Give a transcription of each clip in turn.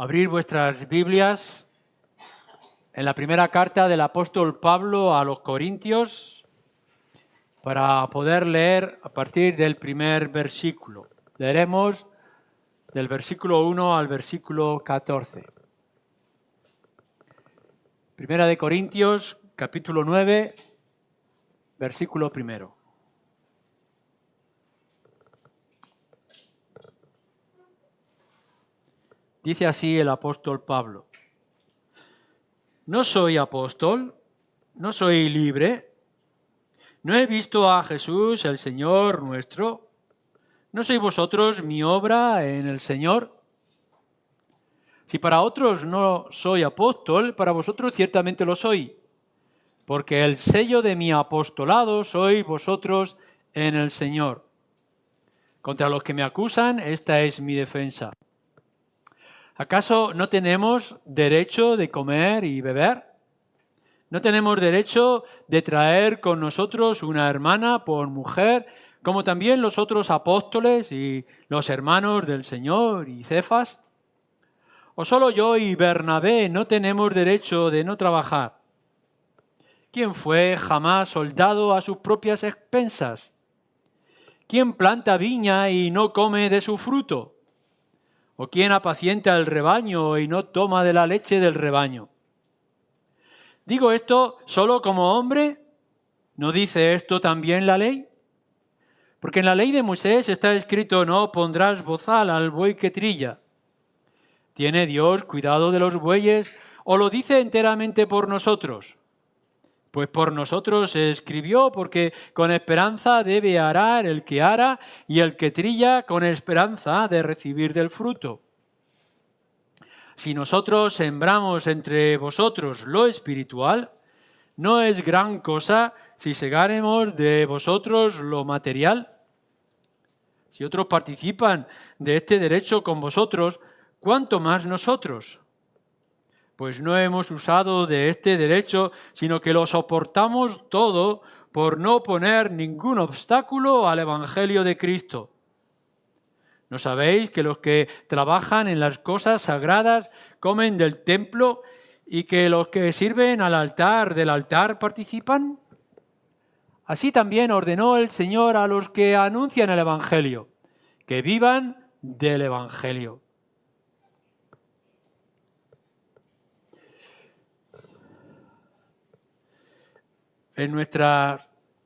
Abrir vuestras Biblias en la primera carta del apóstol Pablo a los Corintios para poder leer a partir del primer versículo. Leeremos del versículo 1 al versículo 14. Primera de Corintios, capítulo 9, versículo 1. Dice así el apóstol Pablo: No soy apóstol, no soy libre, no he visto a Jesús el Señor nuestro, ¿no sois vosotros mi obra en el Señor? Si para otros no soy apóstol, para vosotros ciertamente lo soy, porque el sello de mi apostolado sois vosotros en el Señor. Contra los que me acusan, esta es mi defensa. ¿Acaso no tenemos derecho de comer y beber? ¿No tenemos derecho de traer con nosotros una hermana por mujer, como también los otros apóstoles y los hermanos del Señor y Cefas? ¿O solo yo y Bernabé no tenemos derecho de no trabajar? ¿Quién fue jamás soldado a sus propias expensas? ¿Quién planta viña y no come de su fruto? ¿O quién apacienta el rebaño y no toma de la leche del rebaño? ¿Digo esto solo como hombre? ¿No dice esto también la ley? Porque en la ley de Moisés está escrito: no pondrás bozal al buey que trilla. ¿Tiene Dios cuidado de los bueyes o lo dice enteramente por nosotros? Pues por nosotros se escribió, porque con esperanza debe arar el que ara, y el que trilla con esperanza de recibir del fruto. Si nosotros sembramos entre vosotros lo espiritual, ¿no es gran cosa si segáremos de vosotros lo material? Si otros participan de este derecho con vosotros, ¿cuánto más nosotros? Pues no hemos usado de este derecho, sino que lo soportamos todo por no poner ningún obstáculo al Evangelio de Cristo. ¿No sabéis que los que trabajan en las cosas sagradas comen del templo y que los que sirven al altar del altar participan? Así también ordenó el Señor a los que anuncian el Evangelio, que vivan del Evangelio. En nuestra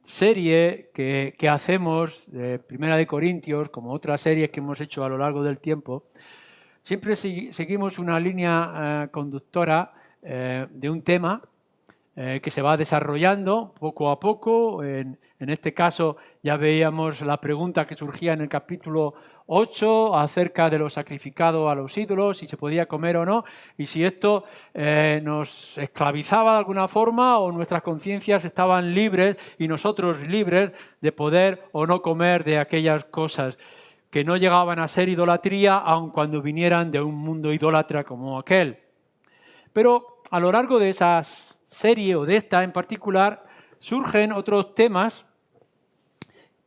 serie que hacemos de Primera de Corintios, como otras series que hemos hecho a lo largo del tiempo, siempre seguimos una línea conductora de un tema que se va desarrollando poco a poco. En este caso ya veíamos la pregunta que surgía en el capítulo 8 acerca de lo sacrificado a los ídolos, si se podía comer o no, y si esto nos esclavizaba de alguna forma o nuestras conciencias estaban libres y nosotros libres de poder o no comer de aquellas cosas que no llegaban a ser idolatría, aun cuando vinieran de un mundo idólatra como aquel. Pero a lo largo de esa serie, o de esta en particular, surgen otros temas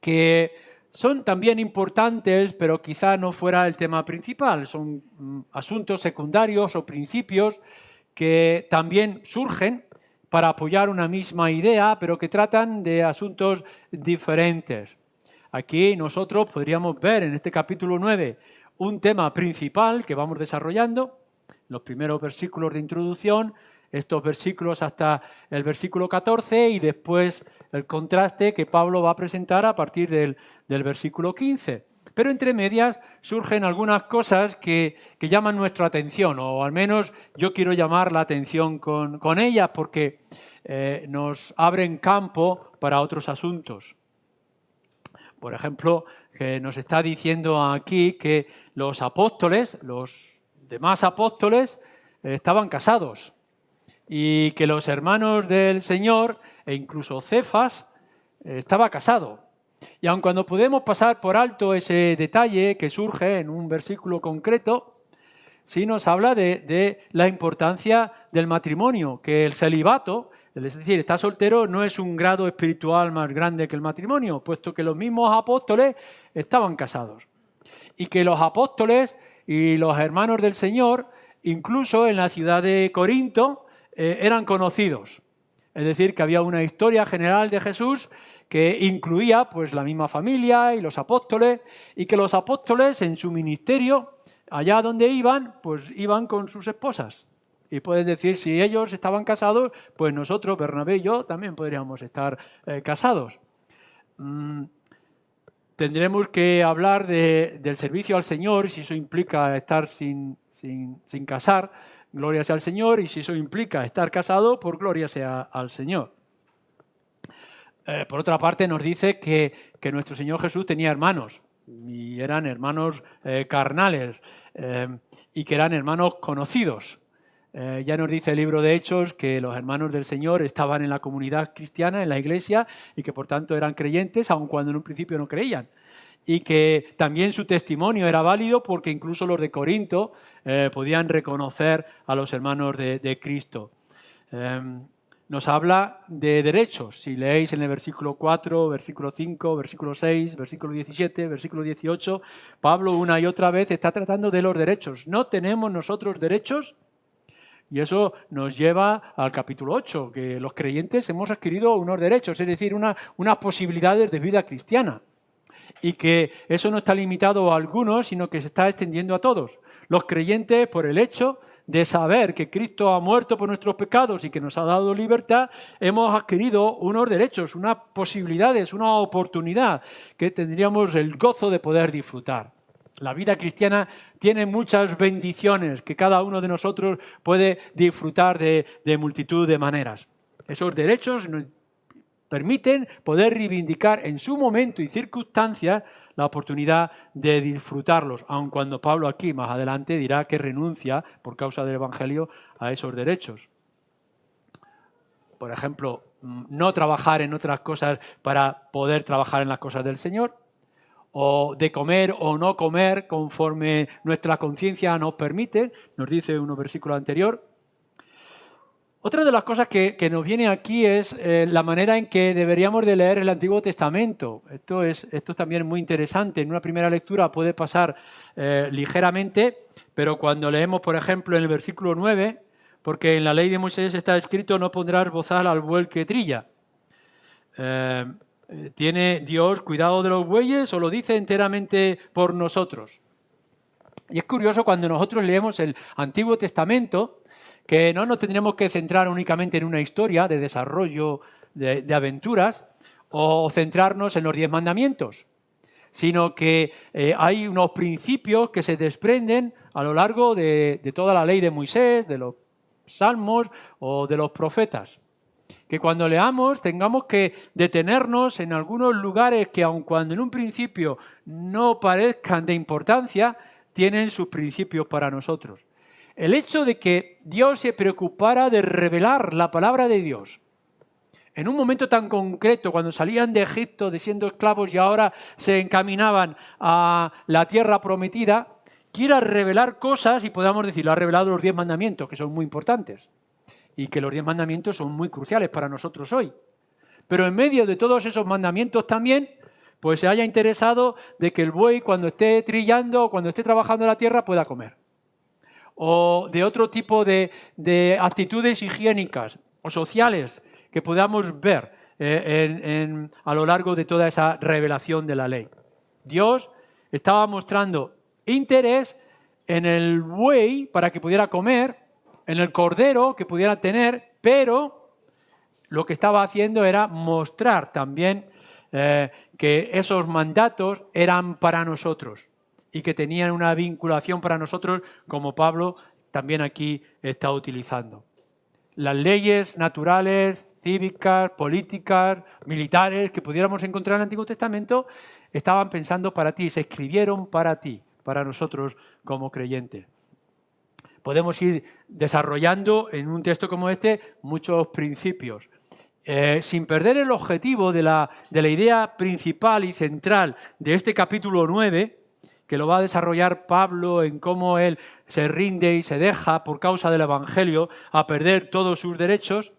que son también importantes, pero quizá no fuera el tema principal. Son asuntos secundarios o principios que también surgen para apoyar una misma idea, pero que tratan de asuntos diferentes. Aquí nosotros podríamos ver en este capítulo 9 un tema principal que vamos desarrollando, los primeros versículos de introducción, estos versículos hasta el versículo 14 y después el contraste que Pablo va a presentar a partir del versículo 15. Pero entre medias surgen algunas cosas que llaman nuestra atención, o al menos yo quiero llamar la atención con ellas porque nos abren campo para otros asuntos. Por ejemplo, que nos está diciendo aquí que los apóstoles, los demás apóstoles, estaban casados y que los hermanos del Señor e incluso Cefas estaba casado. Y aun cuando podemos pasar por alto ese detalle que surge en un versículo concreto, sí nos habla de la importancia del matrimonio, que el celibato, es decir, estar soltero, no es un grado espiritual más grande que el matrimonio, puesto que los mismos apóstoles estaban casados. Y que los apóstoles y los hermanos del Señor incluso en la ciudad de Corinto eran conocidos. Es decir, que había una historia general de Jesús que incluía pues la misma familia y los apóstoles, y que los apóstoles en su ministerio, allá donde iban, pues iban con sus esposas. Y pueden decir, si ellos estaban casados, pues nosotros, Bernabé y yo, también podríamos estar casados. Tendremos que hablar del servicio al Señor, si eso implica estar sin casar, gloria sea al Señor, y si eso implica estar casado, por gloria sea al Señor. Por otra parte, nos dice que nuestro Señor Jesús tenía hermanos, y eran hermanos carnales, y que eran hermanos conocidos. Ya nos dice el libro de Hechos que los hermanos del Señor estaban en la comunidad cristiana, en la iglesia, y que por tanto eran creyentes, aun cuando en un principio no creían. Y que también su testimonio era válido porque incluso los de Corinto podían reconocer a los hermanos de Cristo. Nos habla de derechos. Si leéis en el versículo 4, versículo 5, versículo 6, versículo 17, versículo 18, Pablo una y otra vez está tratando de los derechos. ¿No tenemos nosotros derechos? Y eso nos lleva al capítulo 8, que los creyentes hemos adquirido unos derechos, es decir, unas posibilidades de vida cristiana. Y que eso no está limitado a algunos, sino que se está extendiendo a todos. Los creyentes, por el hecho de saber que Cristo ha muerto por nuestros pecados y que nos ha dado libertad, hemos adquirido unos derechos, unas posibilidades, una oportunidad que tendríamos el gozo de poder disfrutar. La vida cristiana tiene muchas bendiciones que cada uno de nosotros puede disfrutar de multitud de maneras. Esos derechos nos permiten poder reivindicar en su momento y circunstancias la oportunidad de disfrutarlos, aun cuando Pablo aquí más adelante dirá que renuncia por causa del Evangelio a esos derechos. Por ejemplo, no trabajar en otras cosas para poder trabajar en las cosas del Señor, o de comer o no comer conforme nuestra conciencia nos permite, nos dice un versículo anterior. Otra de las cosas que nos viene aquí es la manera en que deberíamos de leer el Antiguo Testamento. Esto es también muy interesante. En una primera lectura puede pasar ligeramente, pero cuando leemos, por ejemplo, en el versículo 9, porque en la ley de Moisés está escrito, no pondrás bozal al buey que trilla. ¿Tiene Dios cuidado de los bueyes o lo dice enteramente por nosotros? Y es curioso cuando nosotros leemos el Antiguo Testamento, que no nos tendremos que centrar únicamente en una historia de desarrollo de aventuras o centrarnos en los 10 mandamientos, sino que hay unos principios que se desprenden a lo largo de toda la ley de Moisés, de los salmos o de los profetas. Que cuando leamos tengamos que detenernos en algunos lugares que aun cuando en un principio no parezcan de importancia, tienen sus principios para nosotros. El hecho de que Dios se preocupara de revelar la palabra de Dios en un momento tan concreto, cuando salían de Egipto de siendo esclavos y ahora se encaminaban a la tierra prometida, quiera revelar cosas y podamos decir, lo ha revelado los 10 mandamientos, que son muy importantes y que los 10 mandamientos son muy cruciales para nosotros hoy. Pero en medio de todos esos mandamientos también, pues se haya interesado de que el buey cuando esté trillando o cuando esté trabajando en la tierra pueda comer. O de otro tipo de actitudes higiénicas o sociales que podamos ver a lo largo de toda esa revelación de la ley. Dios estaba mostrando interés en el buey para que pudiera comer, en el cordero que pudiera tener, pero lo que estaba haciendo era mostrar también que esos mandatos eran para nosotros y que tenían una vinculación para nosotros, como Pablo también aquí está utilizando. Las leyes naturales, cívicas, políticas, militares que pudiéramos encontrar en el Antiguo Testamento estaban pensando para ti, se escribieron para ti, para nosotros como creyentes. Podemos ir desarrollando en un texto como este muchos principios, sin perder el objetivo de la idea principal y central de este capítulo 9, que lo va a desarrollar Pablo en cómo él se rinde y se deja por causa del Evangelio a perder todos sus derechos.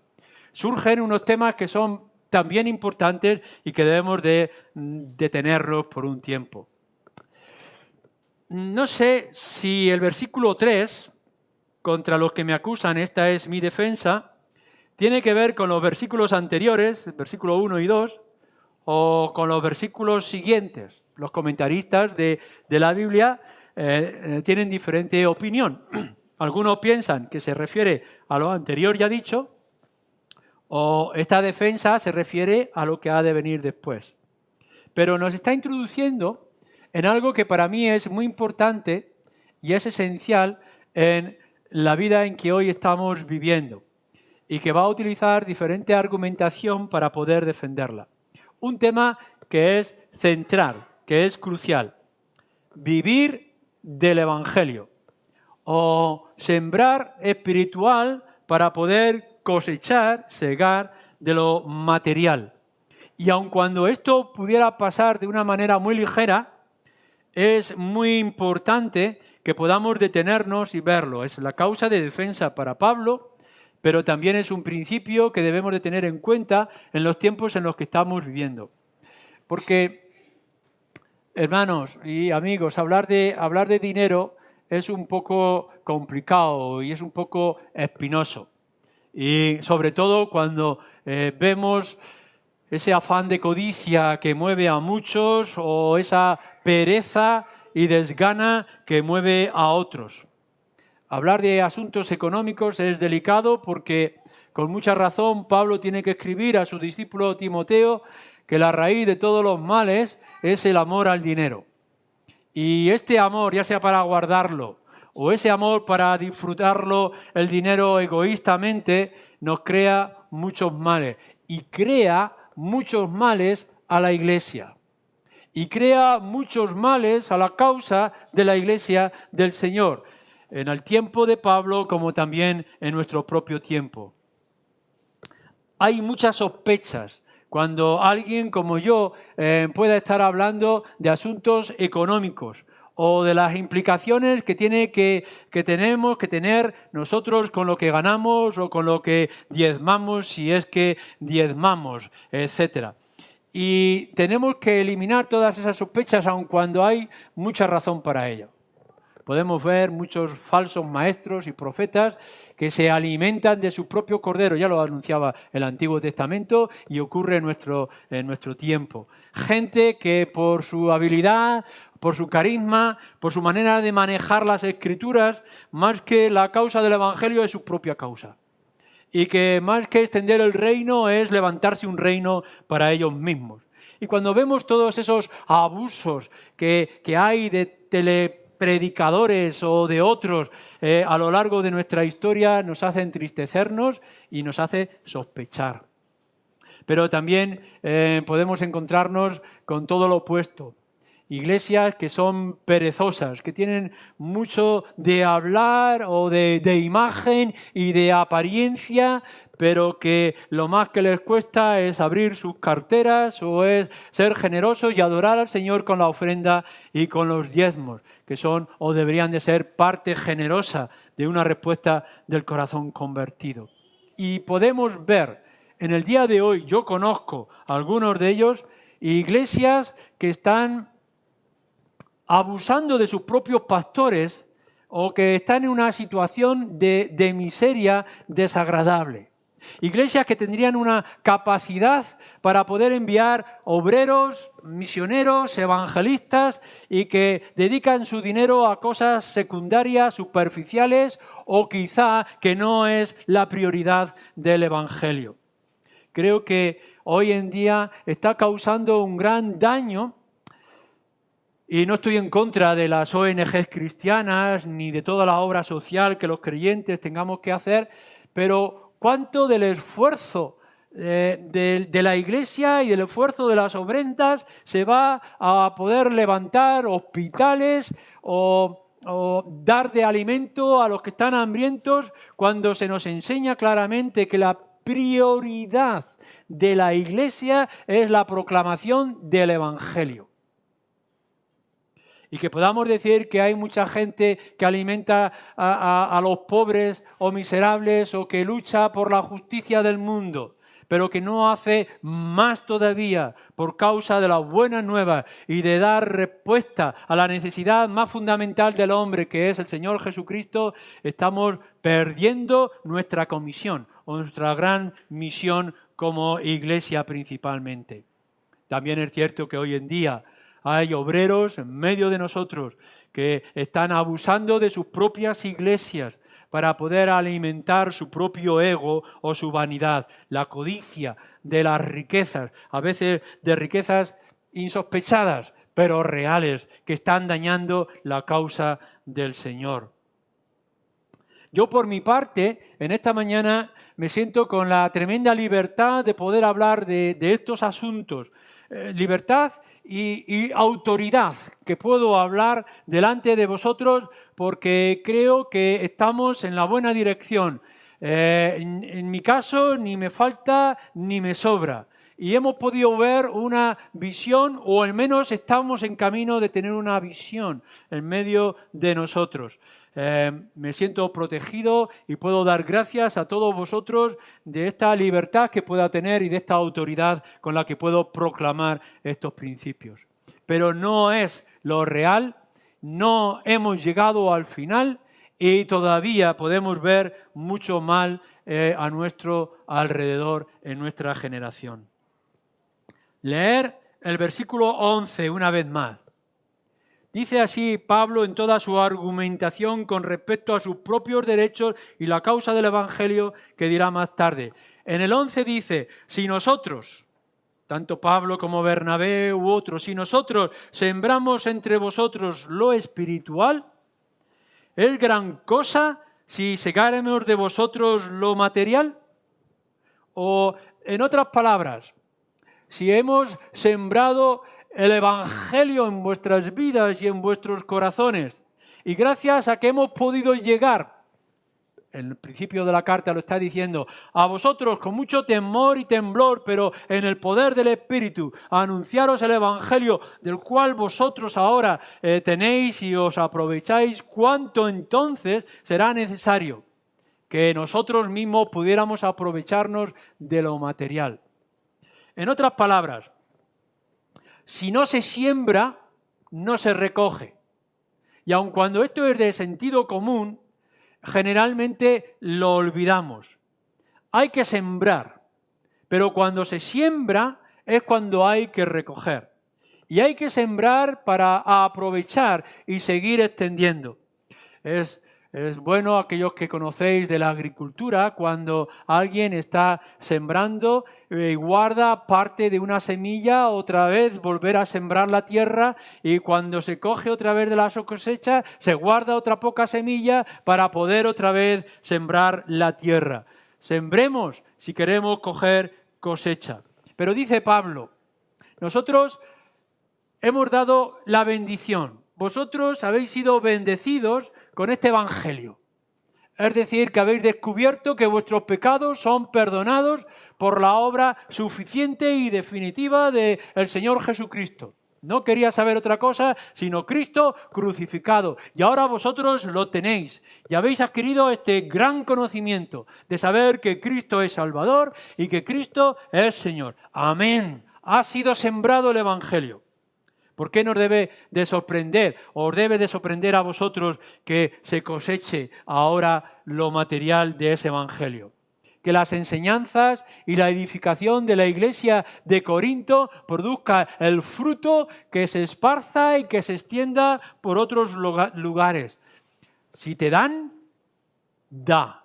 Surgen unos temas que son también importantes y que debemos de detenernos por un tiempo. No sé si el versículo 3 contra los que me acusan, esta es mi defensa, tiene que ver con los versículos anteriores, versículo 1 y 2, o con los versículos siguientes. Los comentaristas de la Biblia tienen diferente opinión. Algunos piensan que se refiere a lo anterior ya dicho, o esta defensa se refiere a lo que ha de venir después. Pero nos está introduciendo en algo que para mí es muy importante y es esencial en la vida en que hoy estamos viviendo y que va a utilizar diferente argumentación para poder defenderla. Un tema que es central, que es crucial. Vivir del Evangelio o sembrar espiritual para poder cosechar, segar de lo material. Y aun cuando esto pudiera pasar de una manera muy ligera, es muy importante que podamos detenernos y verlo. Es la causa de defensa para Pablo, pero también es un principio que debemos de tener en cuenta en los tiempos en los que estamos viviendo. Porque, hermanos y amigos, hablar de dinero es un poco complicado y es un poco espinoso. Y sobre todo cuando vemos ese afán de codicia que mueve a muchos o esa pereza y desgana que mueve a otros. Hablar de asuntos económicos es delicado porque con mucha razón Pablo tiene que escribir a su discípulo Timoteo que la raíz de todos los males es el amor al dinero. Y este amor, ya sea para guardarlo o ese amor para disfrutarlo el dinero egoístamente, nos crea muchos males. Y crea muchos males a la Iglesia. Y crea muchos males a la causa de la Iglesia del Señor, en el tiempo de Pablo como también en nuestro propio tiempo. Hay muchas sospechas cuando alguien como yo pueda estar hablando de asuntos económicos o de las implicaciones que tenemos que tener nosotros con lo que ganamos o con lo que diezmamos, si es que diezmamos, etc. Y tenemos que eliminar todas esas sospechas, aun cuando hay mucha razón para ello. Podemos ver muchos falsos maestros y profetas que se alimentan de su propio cordero. Ya lo anunciaba el Antiguo Testamento y ocurre en nuestro tiempo. Gente que por su habilidad, por su carisma, por su manera de manejar las Escrituras, más que la causa del Evangelio es su propia causa. Y que más que extender el reino es levantarse un reino para ellos mismos. Y cuando vemos todos esos abusos que hay de telepredicadores o de otros a lo largo de nuestra historia, nos hace entristecernos y nos hace sospechar. Pero también podemos encontrarnos con todo lo opuesto. Iglesias que son perezosas, que tienen mucho de hablar o de imagen y de apariencia, pero que lo más que les cuesta es abrir sus carteras o es ser generosos y adorar al Señor con la ofrenda y con los diezmos, que son o deberían de ser parte generosa de una respuesta del corazón convertido. Y podemos ver en el día de hoy, yo conozco algunos de ellos, iglesias que están abusando de sus propios pastores o que están en una situación de miseria desagradable. Iglesias que tendrían una capacidad para poder enviar obreros, misioneros, evangelistas y que dedican su dinero a cosas secundarias, superficiales o quizá que no es la prioridad del Evangelio. Creo que hoy en día está causando un gran daño. Y no estoy en contra de las ONGs cristianas ni de toda la obra social que los creyentes tengamos que hacer, pero ¿cuánto del esfuerzo de la Iglesia y del esfuerzo de las ofrendas se va a poder levantar hospitales o dar de alimento a los que están hambrientos cuando se nos enseña claramente que la prioridad de la Iglesia es la proclamación del Evangelio? Y que podamos decir que hay mucha gente que alimenta a los pobres o miserables o que lucha por la justicia del mundo. pero que no hace más todavía por causa de las buenas nuevas y de dar respuesta a la necesidad más fundamental del hombre, que es el Señor Jesucristo, estamos perdiendo nuestra comisión o nuestra gran misión como iglesia principalmente. También es cierto que hoy en día hay obreros en medio de nosotros que están abusando de sus propias iglesias para poder alimentar su propio ego o su vanidad, la codicia de las riquezas, a veces de riquezas insospechadas, pero reales, que están dañando la causa del Señor. Yo, por mi parte, en esta mañana me siento con la tremenda libertad de poder hablar de estos asuntos. Libertad y autoridad, que puedo hablar delante de vosotros porque creo que estamos en la buena dirección. En mi caso, ni me falta ni me sobra. Y hemos podido ver una visión, o al menos estamos en camino de tener una visión en medio de nosotros. Me siento protegido y puedo dar gracias a todos vosotros de esta libertad que pueda tener y de esta autoridad con la que puedo proclamar estos principios. Pero no es lo real, no hemos llegado al final y todavía podemos ver mucho mal a nuestro alrededor en nuestra generación. Leer el versículo 11 una vez más. Dice así Pablo en toda su argumentación con respecto a sus propios derechos y la causa del Evangelio, que dirá más tarde. En el 11 dice, si nosotros, tanto Pablo como Bernabé u otros, si nosotros sembramos entre vosotros lo espiritual, ¿es gran cosa si segáremos de vosotros lo material? O, en otras palabras, si hemos sembrado el Evangelio en vuestras vidas y en vuestros corazones, y gracias a que hemos podido llegar, en el principio de la carta lo está diciendo, a vosotros con mucho temor y temblor, pero en el poder del Espíritu, a anunciaros el Evangelio del cual vosotros ahora tenéis y os aprovecháis, ¿cuánto entonces será necesario que nosotros mismos pudiéramos aprovecharnos de lo material? En otras palabras, si no se siembra, no se recoge. Y aun cuando esto es de sentido común, generalmente lo olvidamos. Hay que sembrar, pero cuando se siembra es cuando hay que recoger. Y hay que sembrar para aprovechar y seguir extendiendo. Es bueno, aquellos que conocéis de la agricultura, cuando alguien está sembrando y guarda parte de una semilla, otra vez volver a sembrar la tierra, y cuando se coge otra vez de la cosecha, se guarda otra poca semilla para poder otra vez sembrar la tierra. Sembremos si queremos coger cosecha. Pero dice Pablo, nosotros hemos dado la bendición. Vosotros habéis sido bendecidos con este Evangelio. Es decir, que habéis descubierto que vuestros pecados son perdonados por la obra suficiente y definitiva del Señor Jesucristo. No quería saber otra cosa sino Cristo crucificado. Y ahora vosotros lo tenéis. Y habéis adquirido este gran conocimiento de saber que Cristo es Salvador y que Cristo es Señor. Amén. Ha sido sembrado el Evangelio. ¿Por qué nos debe de sorprender, o os debe de sorprender a vosotros que se coseche ahora lo material de ese Evangelio? Que las enseñanzas y la edificación de la iglesia de Corinto produzca el fruto que se esparza y que se extienda por otros lugares. Si te dan, da.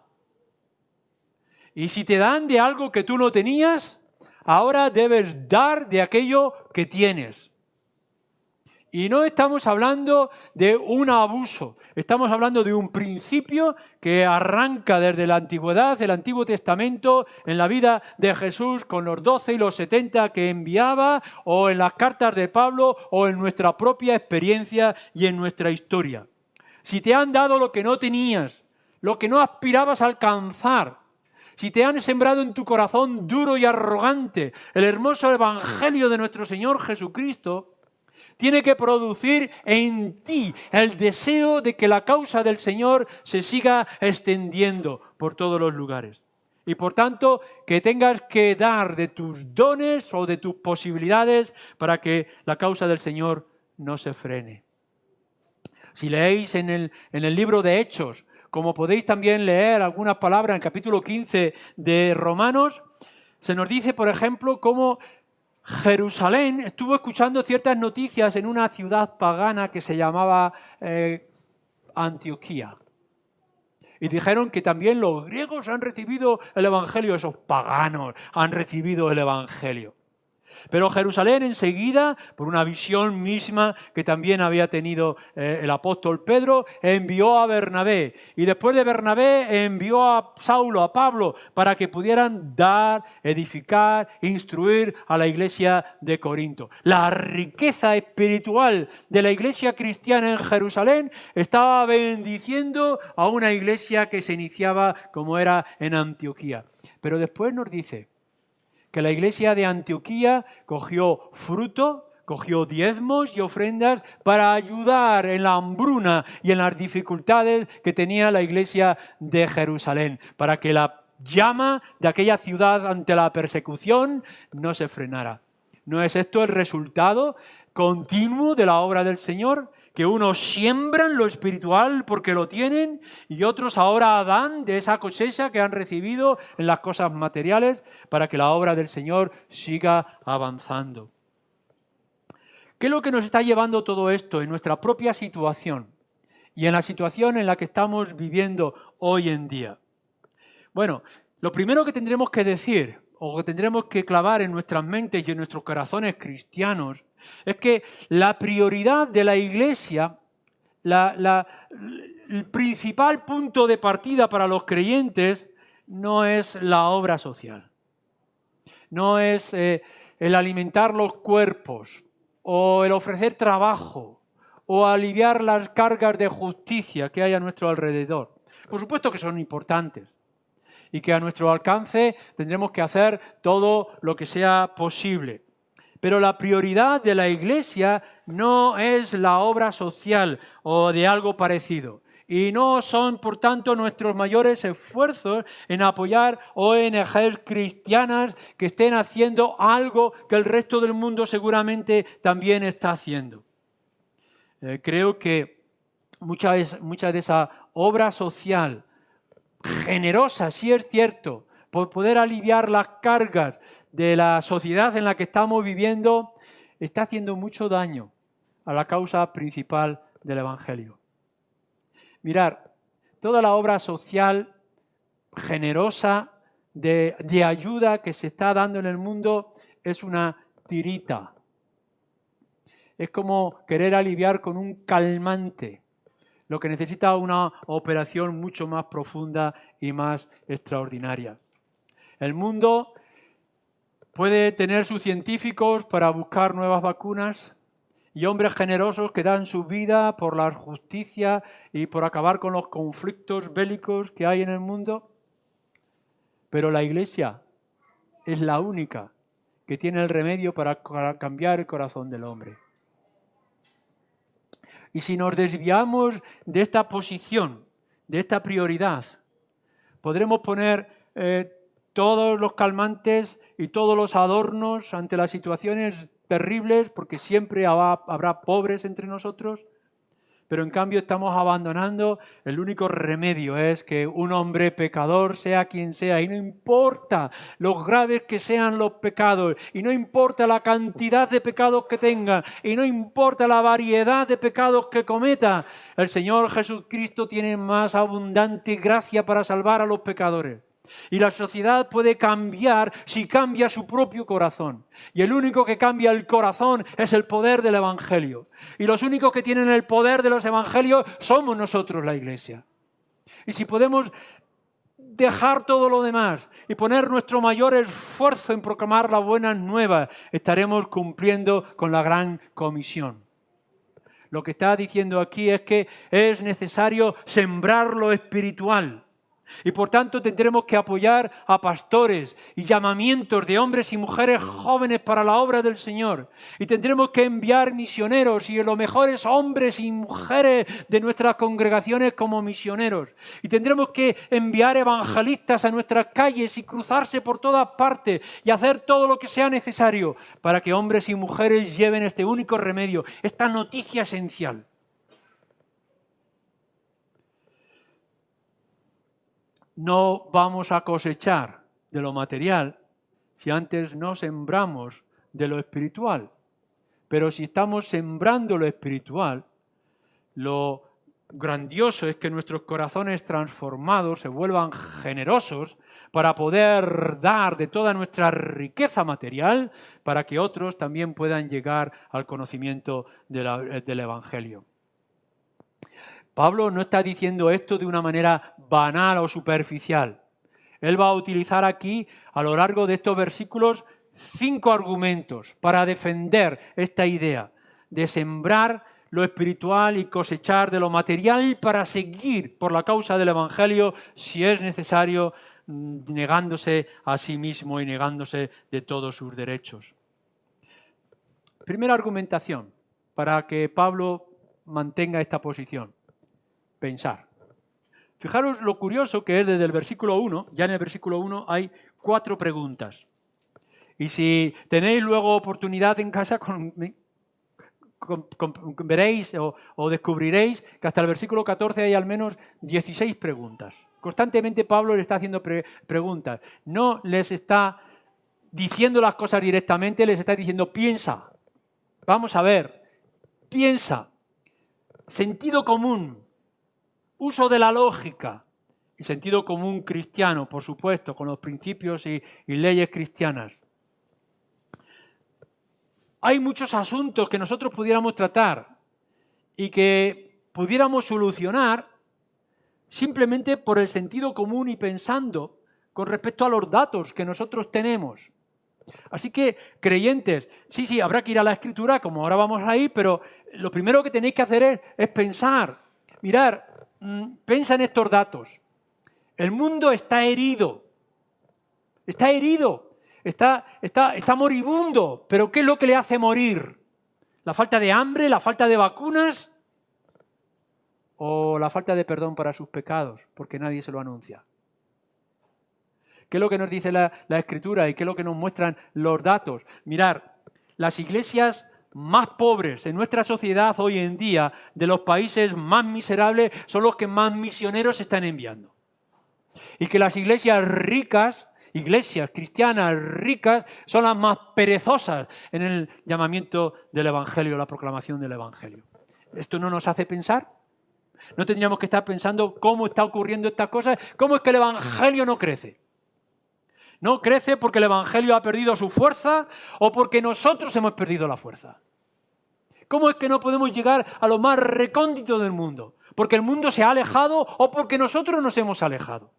Y si te dan de algo que tú no tenías, ahora debes dar de aquello que tienes. Y no estamos hablando de un abuso, estamos hablando de un principio que arranca desde la antigüedad, del Antiguo Testamento, en la vida de Jesús con los 12 y los 70 que enviaba, o en las cartas de Pablo, o en nuestra propia experiencia y en nuestra historia. Si te han dado lo que no tenías, lo que no aspirabas a alcanzar, si te han sembrado en tu corazón duro y arrogante el hermoso Evangelio de nuestro Señor Jesucristo, tiene que producir en ti el deseo de que la causa del Señor se siga extendiendo por todos los lugares. Y por tanto, que tengas que dar de tus dones o de tus posibilidades para que la causa del Señor no se frene. Si leéis en el libro de Hechos, como podéis también leer algunas palabras en el capítulo 15 de Romanos, se nos dice, por ejemplo, cómo Jerusalén estuvo escuchando ciertas noticias en una ciudad pagana que se llamaba Antioquía. Y dijeron que también los griegos han recibido el Evangelio, esos paganos han recibido el Evangelio. Pero Jerusalén enseguida, por una visión misma que también había tenido el apóstol Pedro, envió a Bernabé. Y después de Bernabé envió a Saulo, a Pablo, para que pudieran dar, edificar, instruir a la iglesia de Corinto. La riqueza espiritual de la iglesia cristiana en Jerusalén estaba bendiciendo a una iglesia que se iniciaba como era en Antioquía. Pero después nos dice que la iglesia de Antioquía cogió fruto, cogió diezmos y ofrendas para ayudar en la hambruna y en las dificultades que tenía la iglesia de Jerusalén, para que la llama de aquella ciudad ante la persecución no se frenara. ¿No es esto el resultado continuo de la obra del Señor? Que unos siembran lo espiritual porque lo tienen y otros ahora dan de esa cosecha que han recibido en las cosas materiales para que la obra del Señor siga avanzando. ¿Qué es lo que nos está llevando todo esto en nuestra propia situación y en la situación en la que estamos viviendo hoy en día? Bueno, lo primero que tendremos que decir o que tendremos que clavar en nuestras mentes y en nuestros corazones cristianos es que la prioridad de la Iglesia, el principal punto de partida para los creyentes no es la obra social, no es el alimentar los cuerpos o el ofrecer trabajo o aliviar las cargas de justicia que hay a nuestro alrededor. Por supuesto que son importantes y que a nuestro alcance tendremos que hacer todo lo que sea posible. Pero la prioridad de la Iglesia no es la obra social o de algo parecido. Y no son, por tanto, nuestros mayores esfuerzos en apoyar ONGs cristianas que estén haciendo algo que el resto del mundo seguramente también está haciendo. Creo que mucha de esa obra social, generosa, sí es cierto, por poder aliviar las cargas de la sociedad en la que estamos viviendo, está haciendo mucho daño a la causa principal del Evangelio. Mirar, toda la obra social generosa de ayuda que se está dando en el mundo es una tirita. Es como querer aliviar con un calmante, lo que necesita una operación mucho más profunda y más extraordinaria. El mundo puede tener sus científicos para buscar nuevas vacunas y hombres generosos que dan su vida por la justicia y por acabar con los conflictos bélicos que hay en el mundo. Pero la Iglesia es la única que tiene el remedio para cambiar el corazón del hombre. Y si nos desviamos de esta posición, de esta prioridad, podremos poner todos los calmantes y todos los adornos ante las situaciones terribles, porque siempre habrá pobres entre nosotros, pero en cambio estamos abandonando el único remedio, es que un hombre pecador, sea quien sea, y no importa lo graves que sean los pecados, y no importa la cantidad de pecados que tenga, y no importa la variedad de pecados que cometa, el Señor Jesucristo tiene más abundante gracia para salvar a los pecadores. Y la sociedad puede cambiar si cambia su propio corazón. Y el único que cambia el corazón es el poder del Evangelio. Y los únicos que tienen el poder de los Evangelios somos nosotros, la Iglesia. Y si podemos dejar todo lo demás y poner nuestro mayor esfuerzo en proclamar las buenas nuevas, estaremos cumpliendo con la gran comisión. Lo que está diciendo aquí es que es necesario sembrar lo espiritual. Y por tanto tendremos que apoyar a pastores y llamamientos de hombres y mujeres jóvenes para la obra del Señor. Y tendremos que enviar misioneros y los mejores hombres y mujeres de nuestras congregaciones como misioneros. Y tendremos que enviar evangelistas a nuestras calles y cruzarse por todas partes y hacer todo lo que sea necesario para que hombres y mujeres lleven este único remedio, esta noticia esencial. No vamos a cosechar de lo material si antes no sembramos de lo espiritual. Pero si estamos sembrando lo espiritual, lo grandioso es que nuestros corazones transformados se vuelvan generosos para poder dar de toda nuestra riqueza material para que otros también puedan llegar al conocimiento del Evangelio. Pablo no está diciendo esto de una manera banal o superficial. Él va a utilizar aquí, a lo largo de estos versículos, 5 argumentos para defender esta idea de sembrar lo espiritual y cosechar de lo material para seguir por la causa del Evangelio, si es necesario, negándose a sí mismo y negándose de todos sus derechos. Primera argumentación para que Pablo mantenga esta posición. Pensar. Fijaros lo curioso que es desde el versículo 1, ya en el versículo 1 hay 4 preguntas. Y si tenéis luego oportunidad en casa, veréis o descubriréis que hasta el versículo 14 hay al menos 16 preguntas. Constantemente Pablo le está haciendo preguntas. No les está diciendo las cosas directamente, les está diciendo piensa. Vamos a ver, piensa. Sentido común. Uso de la lógica y sentido común cristiano, por supuesto, con los principios y leyes cristianas. Hay muchos asuntos que nosotros pudiéramos tratar y que pudiéramos solucionar simplemente por el sentido común y pensando con respecto a los datos que nosotros tenemos. Así que, creyentes, sí, habrá que ir a la Escritura, como ahora vamos ahí, pero lo primero que tenéis que hacer es pensar, mirar. Piensa en estos datos. El mundo está herido. Está herido. Está moribundo. ¿Pero qué es lo que le hace morir? ¿La falta de hambre? ¿La falta de vacunas? ¿O la falta de perdón para sus pecados? Porque nadie se lo anuncia. ¿Qué es lo que nos dice la Escritura y qué es lo que nos muestran los datos? Mirar, las iglesias más pobres en nuestra sociedad hoy en día, de los países más miserables, son los que más misioneros están enviando. Y que las iglesias ricas, iglesias cristianas ricas, son las más perezosas en el llamamiento del Evangelio, la proclamación del Evangelio. ¿Esto no nos hace pensar? ¿No tendríamos que estar pensando cómo está ocurriendo estas cosas? ¿Cómo es que el Evangelio no crece? ¿No crece porque el Evangelio ha perdido su fuerza o porque nosotros hemos perdido la fuerza? ¿Cómo es que no podemos llegar a lo más recóndito del mundo? ¿Porque el mundo se ha alejado o porque nosotros nos hemos alejado?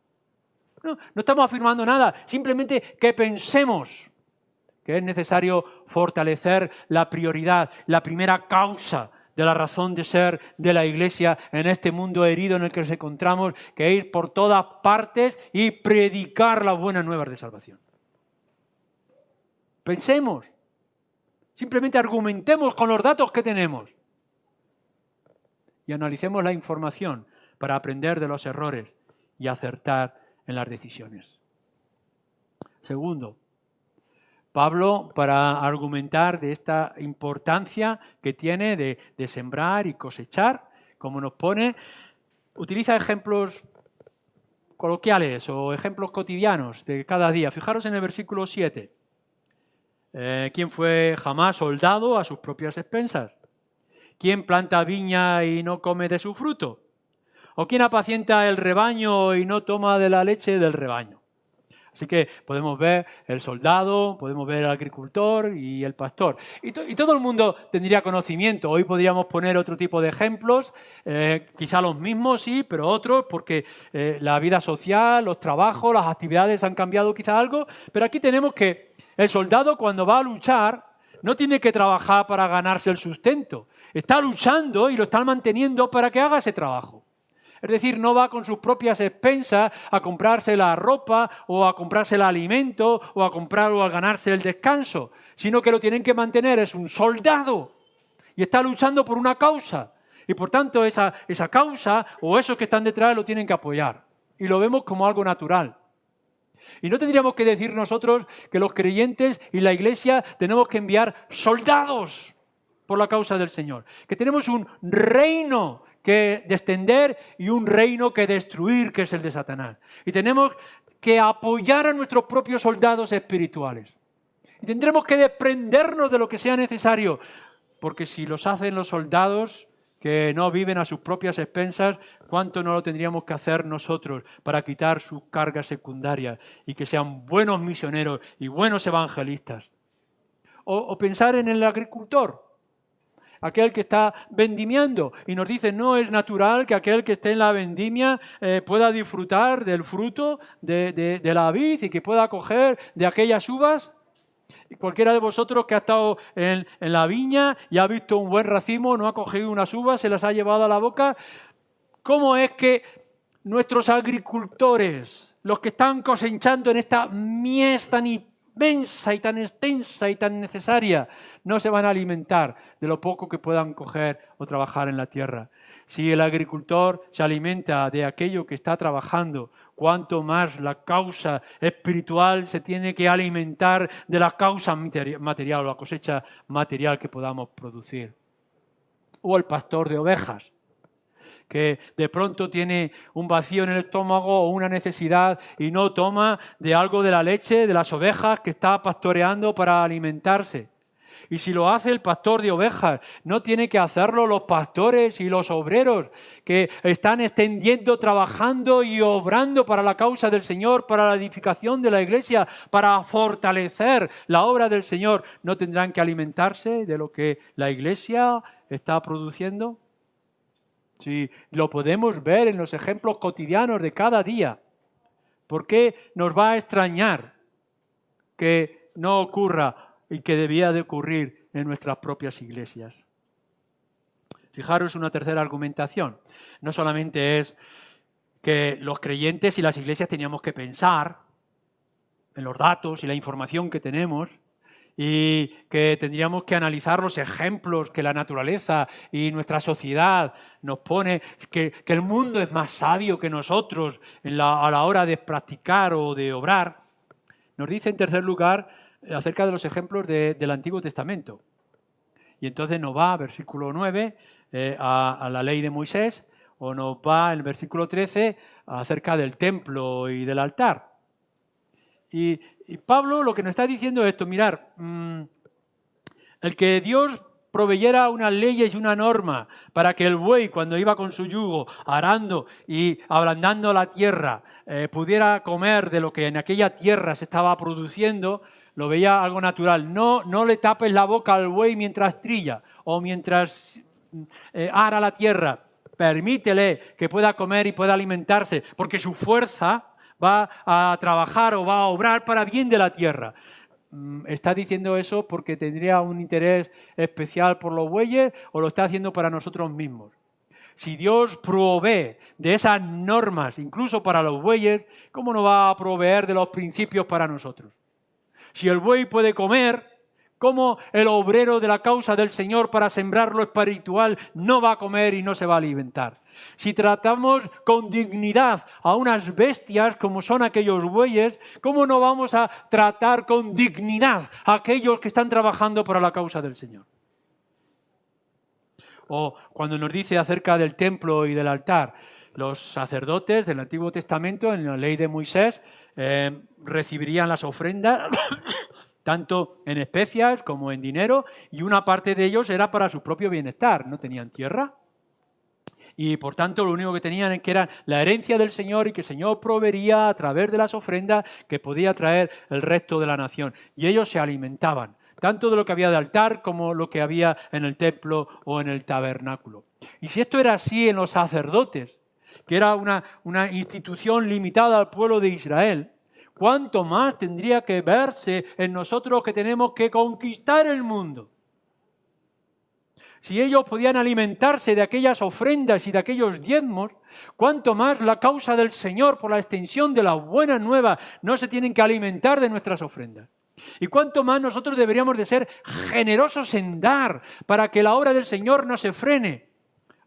No estamos afirmando nada, simplemente que pensemos que es necesario fortalecer la prioridad, la primera causa de la razón de ser de la Iglesia en este mundo herido en el que nos encontramos, que ir por todas partes y predicar las buenas nuevas de salvación. Pensemos, simplemente argumentemos con los datos que tenemos y analicemos la información para aprender de los errores y acertar en las decisiones. Segundo, Pablo, para argumentar de esta importancia que tiene de sembrar y cosechar, como nos pone, utiliza ejemplos coloquiales o ejemplos cotidianos de cada día. Fijaros en el versículo 7. ¿Quién fue jamás soldado a sus propias expensas? ¿Quién planta viña y no come de su fruto? ¿O quién apacienta el rebaño y no toma de la leche del rebaño? Así que podemos ver el soldado, podemos ver el agricultor y el pastor. Y todo el mundo tendría conocimiento. Hoy podríamos poner otro tipo de ejemplos, quizá los mismos, sí, pero otros, porque la vida social, los trabajos, las actividades han cambiado quizá algo. Pero aquí tenemos que el soldado, cuando va a luchar, no tiene que trabajar para ganarse el sustento. Está luchando y lo están manteniendo para que haga ese trabajo. Es decir, no va con sus propias expensas a comprarse la ropa o a comprarse el alimento o a comprar o a ganarse el descanso, sino que lo tienen que mantener, es un soldado y está luchando por una causa. Y por tanto esa causa o esos que están detrás lo tienen que apoyar. Y lo vemos como algo natural. Y no tendríamos que decir nosotros que los creyentes y la Iglesia tenemos que enviar soldados por la causa del Señor. Que tenemos un reino que descender y un reino que destruir, que es el de Satanás. Y tenemos que apoyar a nuestros propios soldados espirituales. Y tendremos que desprendernos de lo que sea necesario. Porque si los hacen los soldados que no viven a sus propias expensas, ¿cuánto no lo tendríamos que hacer nosotros para quitar sus cargas secundarias y que sean buenos misioneros y buenos evangelistas? O pensar en el agricultor, aquel que está vendimiando y nos dice no es natural que aquel que esté en la vendimia pueda disfrutar del fruto de la vid y que pueda coger de aquellas uvas. Cualquiera de vosotros que ha estado en la viña y ha visto un buen racimo, no ha cogido unas uvas, se las ha llevado a la boca. ¿Cómo es que nuestros agricultores, los que están cosechando en esta mies tan inmensa y tan extensa y tan necesaria, no se van a alimentar de lo poco que puedan coger o trabajar en la tierra? Si el agricultor se alimenta de aquello que está trabajando, cuánto más la causa espiritual se tiene que alimentar de la causa material o la cosecha material que podamos producir. O el pastor de ovejas, que de pronto tiene un vacío en el estómago o una necesidad y no toma de algo de la leche de las ovejas que está pastoreando para alimentarse. Y si lo hace el pastor de ovejas, no tiene que hacerlo los pastores y los obreros que están extendiendo, trabajando y obrando para la causa del Señor, para la edificación de la iglesia, para fortalecer la obra del Señor. ¿No tendrán que alimentarse de lo que la iglesia está produciendo? Si lo podemos ver en los ejemplos cotidianos de cada día, ¿por qué nos va a extrañar que no ocurra y que debía de ocurrir en nuestras propias iglesias? Fijaros una tercera argumentación. No solamente es que los creyentes y las iglesias teníamos que pensar en los datos y la información que tenemos y que tendríamos que analizar los ejemplos que la naturaleza y nuestra sociedad nos pone, que el mundo es más sabio que nosotros a la hora de practicar o de obrar. Nos dice en tercer lugar acerca de los ejemplos del Antiguo Testamento. Y entonces nos va, versículo 9, a la ley de Moisés, o nos va, en el versículo 13, acerca del templo y del altar. Y Pablo lo que nos está diciendo es esto, mirar, el que Dios proveyera unas leyes y una norma para que el buey, cuando iba con su yugo, arando y ablandando la tierra, pudiera comer de lo que en aquella tierra se estaba produciendo, lo veía algo natural. No le tapes la boca al buey mientras trilla o mientras ara la tierra. Permítele que pueda comer y pueda alimentarse, porque su fuerza va a trabajar o va a obrar para bien de la tierra. ¿Está diciendo eso porque tendría un interés especial por los bueyes o lo está haciendo para nosotros mismos? Si Dios provee de esas normas, incluso para los bueyes, ¿cómo no va a proveer de los principios para nosotros? Si el buey puede comer, ¿cómo el obrero de la causa del Señor para sembrar lo espiritual no va a comer y no se va a alimentar? Si tratamos con dignidad a unas bestias como son aquellos bueyes, ¿cómo no vamos a tratar con dignidad a aquellos que están trabajando para la causa del Señor? O cuando nos dice acerca del templo y del altar, los sacerdotes del Antiguo Testamento, en la ley de Moisés, recibirían las ofrendas tanto en especias como en dinero, y una parte de ellos era para su propio bienestar. No tenían tierra y por tanto lo único que tenían es que era la herencia del Señor y que el Señor proveería a través de las ofrendas que podía traer el resto de la nación. Y ellos se alimentaban tanto de lo que había de altar como lo que había en el templo o en el tabernáculo. Y si esto era así en los sacerdotes, que era una institución limitada al pueblo de Israel, ¿cuánto más tendría que verse en nosotros que tenemos que conquistar el mundo? Si ellos podían alimentarse de aquellas ofrendas y de aquellos diezmos, cuánto más la causa del Señor por la extensión de la buena nueva no se tienen que alimentar de nuestras ofrendas. Y cuánto más nosotros deberíamos de ser generosos en dar para que la obra del Señor no se frene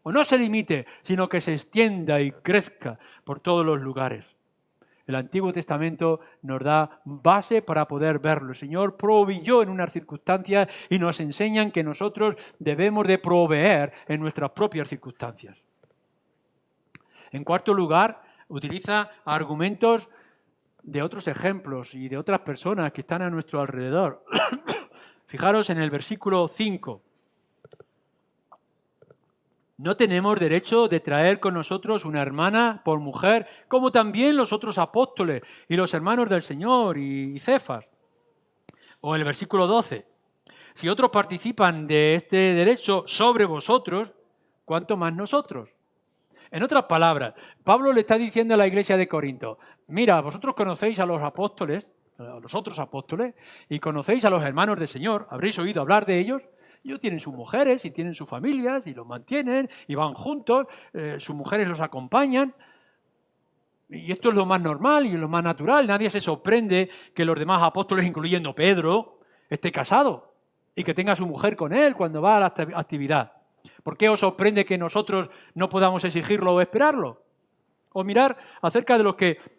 o no se limite, sino que se extienda y crezca por todos los lugares. El Antiguo Testamento nos da base para poder verlo. El Señor proveyó en unas circunstancias y nos enseñan que nosotros debemos de proveer en nuestras propias circunstancias. En cuarto lugar, utiliza argumentos de otros ejemplos y de otras personas que están a nuestro alrededor. Fijaros en el versículo 5. No tenemos derecho de traer con nosotros una hermana por mujer, como también los otros apóstoles y los hermanos del Señor y Cefas. O el versículo 12. Si otros participan de este derecho sobre vosotros, ¿cuánto más nosotros? En otras palabras, Pablo le está diciendo a la iglesia de Corinto, mira, vosotros conocéis a los apóstoles, a los otros apóstoles, y conocéis a los hermanos del Señor, habréis oído hablar de ellos. Ellos tienen sus mujeres y tienen sus familias y los mantienen y van juntos, sus mujeres los acompañan. Y esto es lo más normal y lo más natural. Nadie se sorprende que los demás apóstoles, incluyendo Pedro, esté casado y que tenga a su mujer con él cuando va a la actividad. ¿Por qué os sorprende que nosotros no podamos exigirlo o esperarlo? O mirar acerca de los que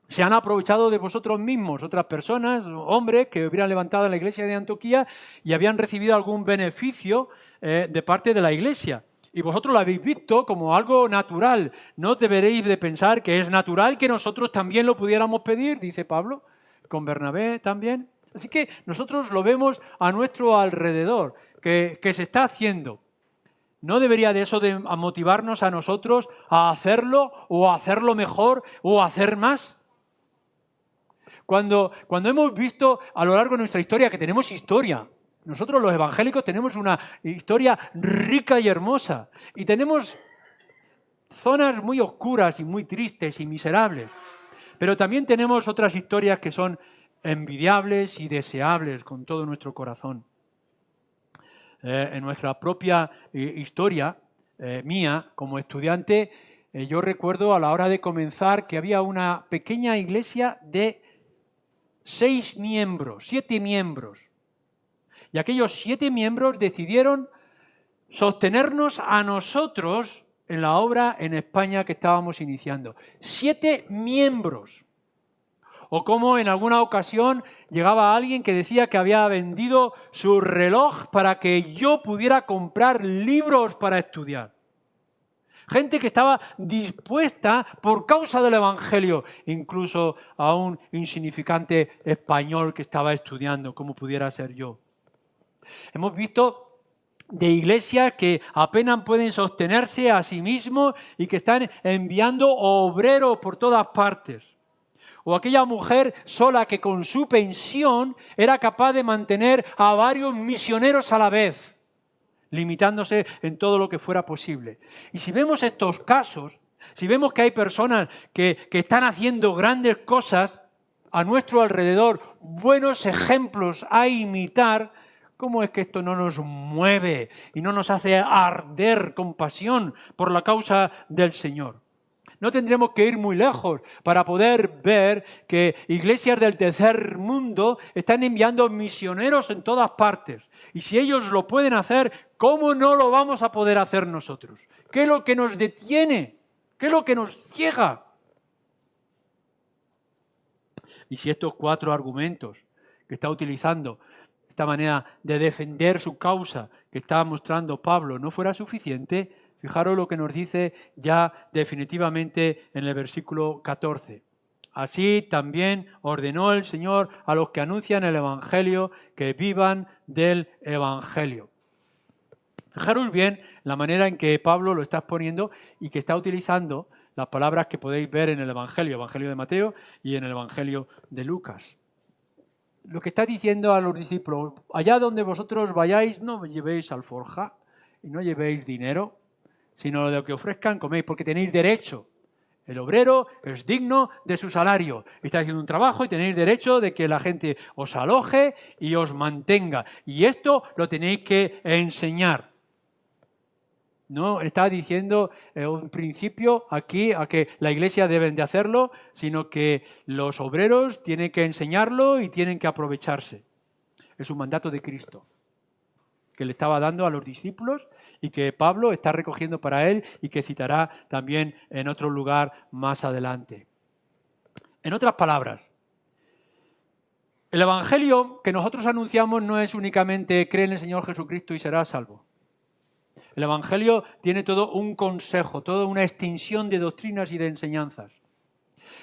se han aprovechado de vosotros mismos, otras personas, hombres que hubieran levantado en la iglesia de Antioquía y habían recibido algún beneficio de parte de la iglesia. Y vosotros lo habéis visto como algo natural. No deberéis de pensar que es natural que nosotros también lo pudiéramos pedir, dice Pablo, con Bernabé también. Así que nosotros lo vemos a nuestro alrededor, que se está haciendo. ¿No debería de eso de motivarnos a nosotros a hacerlo o a hacerlo mejor o a hacer más? Cuando hemos visto a lo largo de nuestra historia que tenemos historia, nosotros los evangélicos tenemos una historia rica y hermosa y tenemos zonas muy oscuras y muy tristes y miserables, pero también tenemos otras historias que son envidiables y deseables con todo nuestro corazón. En nuestra propia historia, mía como estudiante, yo recuerdo a la hora de comenzar que había una pequeña iglesia de 7 miembros. Y aquellos 7 miembros decidieron sostenernos a nosotros en la obra en España que estábamos iniciando. 7 miembros. O como en alguna ocasión llegaba alguien que decía que había vendido su reloj para que yo pudiera comprar libros para estudiar. Gente que estaba dispuesta por causa del Evangelio, incluso a un insignificante español que estaba estudiando, como pudiera ser yo. Hemos visto de iglesias que apenas pueden sostenerse a sí mismos y que están enviando obreros por todas partes. O aquella mujer sola que con su pensión era capaz de mantener a varios misioneros a la vez, limitándose en todo lo que fuera posible. Y si vemos estos casos, si vemos que hay personas que están haciendo grandes cosas a nuestro alrededor, buenos ejemplos a imitar, ¿cómo es que esto no nos mueve y no nos hace arder con pasión por la causa del Señor? No tendremos que ir muy lejos para poder ver que iglesias del tercer mundo están enviando misioneros en todas partes. Y si ellos lo pueden hacer, ¿cómo no lo vamos a poder hacer nosotros? ¿Qué es lo que nos detiene? ¿Qué es lo que nos ciega? Y si estos 4 argumentos que está utilizando, esta manera de defender su causa que está mostrando Pablo, no fuera suficiente, fijaros lo que nos dice ya definitivamente en el versículo 14. Así también ordenó el Señor a los que anuncian el Evangelio que vivan del Evangelio. Fijaros bien la manera en que Pablo lo está exponiendo y que está utilizando las palabras que podéis ver en el Evangelio de Mateo y en el Evangelio de Lucas. Lo que está diciendo a los discípulos, allá donde vosotros vayáis no llevéis alforja y no llevéis dinero, sino de lo que ofrezcan coméis, porque tenéis derecho. El obrero es digno de su salario. Estáis haciendo un trabajo y tenéis derecho de que la gente os aloje y os mantenga. Y esto lo tenéis que enseñar. No está diciendo un principio aquí a que la iglesia deben de hacerlo, sino que los obreros tienen que enseñarlo y tienen que aprovecharse. Es un mandato de Cristo que le estaba dando a los discípulos y que Pablo está recogiendo para él y que citará también en otro lugar más adelante. En otras palabras, el evangelio que nosotros anunciamos no es únicamente cree en el Señor Jesucristo y serás salvo. El evangelio tiene todo un consejo, toda una extensión de doctrinas y de enseñanzas.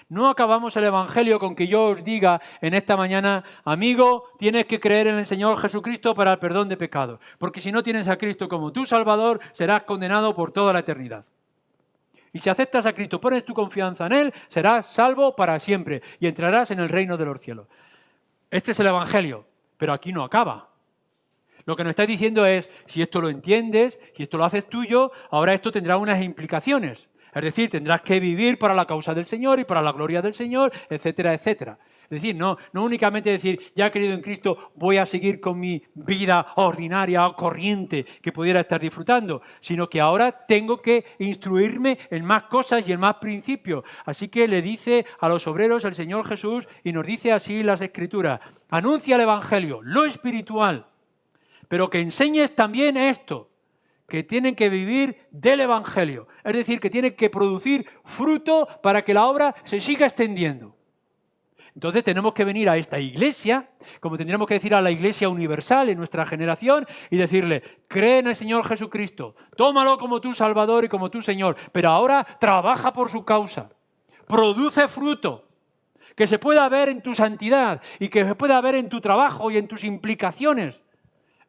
No acabamos el evangelio con que yo os diga en esta mañana, amigo, tienes que creer en el Señor Jesucristo para el perdón de pecados, porque si no tienes a Cristo como tu Salvador, serás condenado por toda la eternidad. Y si aceptas a Cristo, pones tu confianza en Él, serás salvo para siempre y entrarás en el reino de los cielos. Este es el evangelio, pero aquí no acaba. Lo que nos está diciendo es, si esto lo entiendes, si esto lo haces tuyo, ahora esto tendrá unas implicaciones. Es decir, tendrás que vivir para la causa del Señor y para la gloria del Señor, etcétera, etcétera. Es decir, no únicamente decir, ya he creído en Cristo, voy a seguir con mi vida ordinaria o corriente que pudiera estar disfrutando, sino que ahora tengo que instruirme en más cosas y en más principios. Así que le dice a los obreros el Señor Jesús, y nos dice así las Escrituras, anuncia el Evangelio, lo espiritual, pero que enseñes también esto, que tienen que vivir del Evangelio. Es decir, que tienen que producir fruto para que la obra se siga extendiendo. Entonces tenemos que venir a esta iglesia, como tendríamos que decir a la iglesia universal en nuestra generación, y decirle, cree en el Señor Jesucristo, tómalo como tu Salvador y como tu Señor, pero ahora trabaja por su causa, produce fruto, que se pueda ver en tu santidad y que se pueda ver en tu trabajo y en tus implicaciones,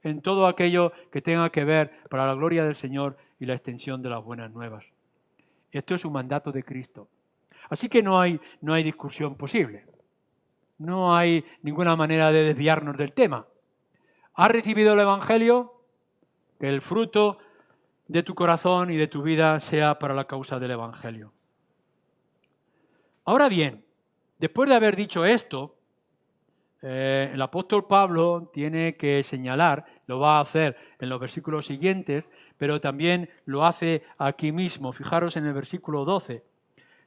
en todo aquello que tenga que ver para la gloria del Señor y la extensión de las buenas nuevas. Esto es un mandato de Cristo. Así que no hay discusión posible. No hay ninguna manera de desviarnos del tema. ¿Has recibido el Evangelio? Que el fruto de tu corazón y de tu vida sea para la causa del Evangelio. Ahora bien, después de haber dicho esto, el apóstol Pablo tiene que señalar, lo va a hacer en los versículos siguientes, pero también lo hace aquí mismo. Fijaros en el versículo 12.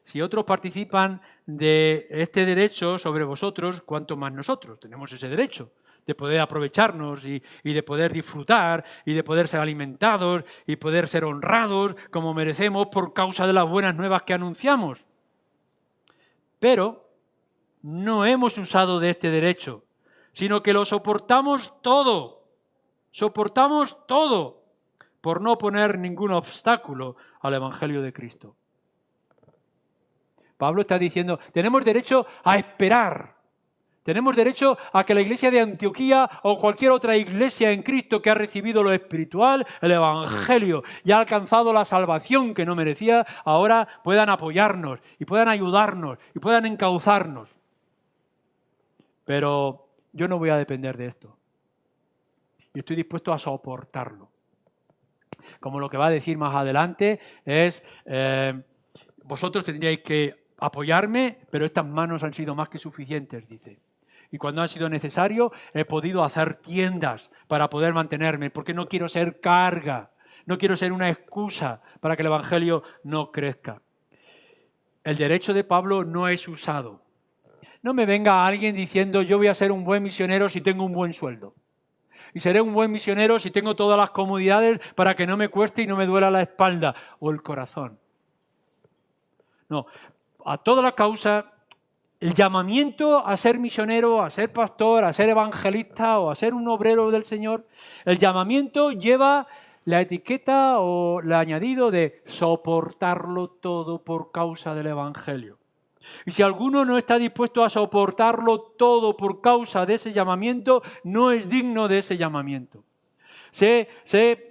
Si otros participan de este derecho sobre vosotros, ¿cuánto más nosotros? Tenemos ese derecho de poder aprovecharnos y de poder disfrutar y de poder ser alimentados y poder ser honrados como merecemos por causa de las buenas nuevas que anunciamos. Pero no hemos usado de este derecho, sino que lo soportamos todo por no poner ningún obstáculo al Evangelio de Cristo. Pablo está diciendo, tenemos derecho a esperar, tenemos derecho a que la iglesia de Antioquía o cualquier otra iglesia en Cristo que ha recibido lo espiritual, el Evangelio, y ha alcanzado la salvación que no merecía, ahora puedan apoyarnos y puedan ayudarnos y puedan encauzarnos. Pero yo no voy a depender de esto. Yo estoy dispuesto a soportarlo. Como lo que va a decir más adelante es, vosotros tendríais que apoyarme, pero estas manos han sido más que suficientes, dice. Y cuando ha sido necesario, he podido hacer tiendas para poder mantenerme, porque no quiero ser carga, no quiero ser una excusa para que el Evangelio no crezca. El derecho de Pablo no es usado. No me venga alguien diciendo yo voy a ser un buen misionero si tengo un buen sueldo. Y seré un buen misionero si tengo todas las comodidades para que no me cueste y no me duela la espalda o el corazón. No, a toda la causa, el llamamiento a ser misionero, a ser pastor, a ser evangelista o a ser un obrero del Señor, el llamamiento lleva la etiqueta o el añadido de soportarlo todo por causa del Evangelio. Y si alguno no está dispuesto a soportarlo todo por causa de ese llamamiento, no es digno de ese llamamiento. Sé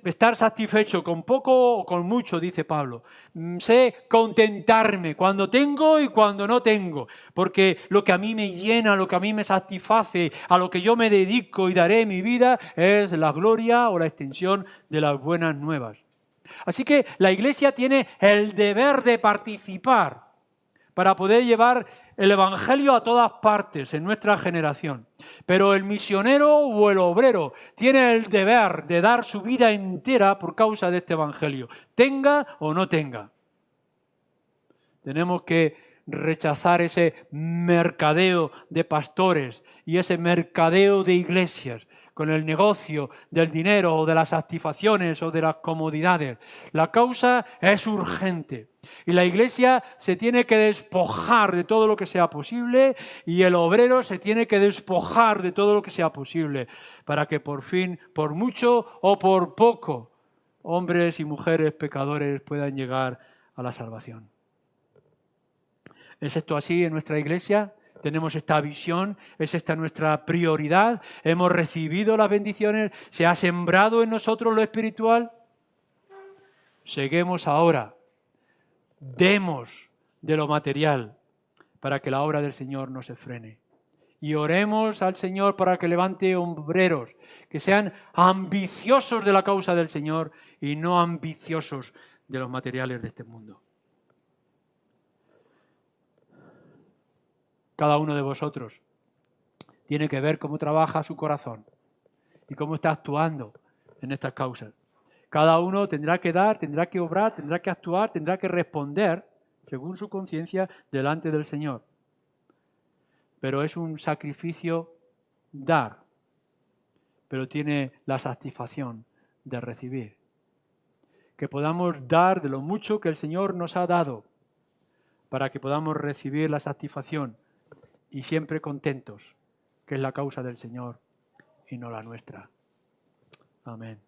estar satisfecho con poco o con mucho, dice Pablo. Sé contentarme cuando tengo y cuando no tengo, porque lo que a mí me llena, lo que a mí me satisface, a lo que yo me dedico y daré mi vida, es la gloria o la extensión de las buenas nuevas. Así que la Iglesia tiene el deber de participar para poder llevar el Evangelio a todas partes en nuestra generación. Pero el misionero o el obrero tiene el deber de dar su vida entera por causa de este Evangelio, tenga o no tenga. Tenemos que rechazar ese mercadeo de pastores y ese mercadeo de iglesias con el negocio del dinero o de las satisfacciones o de las comodidades. La causa es urgente y la iglesia se tiene que despojar de todo lo que sea posible y el obrero se tiene que despojar de todo lo que sea posible para que por fin, por mucho o por poco, hombres y mujeres pecadores puedan llegar a la salvación. ¿Es esto así en nuestra iglesia? ¿Tenemos esta visión? ¿Es esta nuestra prioridad? ¿Hemos recibido las bendiciones? ¿Se ha sembrado en nosotros lo espiritual? Seguimos ahora. Demos de lo material para que la obra del Señor no se frene. Y oremos al Señor para que levante obreros que sean ambiciosos de la causa del Señor y no ambiciosos de los materiales de este mundo. Cada uno de vosotros tiene que ver cómo trabaja su corazón y cómo está actuando en estas causas. Cada uno tendrá que dar, tendrá que obrar, tendrá que actuar, tendrá que responder según su conciencia delante del Señor. Pero es un sacrificio dar, pero tiene la satisfacción de recibir. Que podamos dar de lo mucho que el Señor nos ha dado para que podamos recibir la satisfacción y siempre contentos, que es la causa del Señor y no la nuestra. Amén.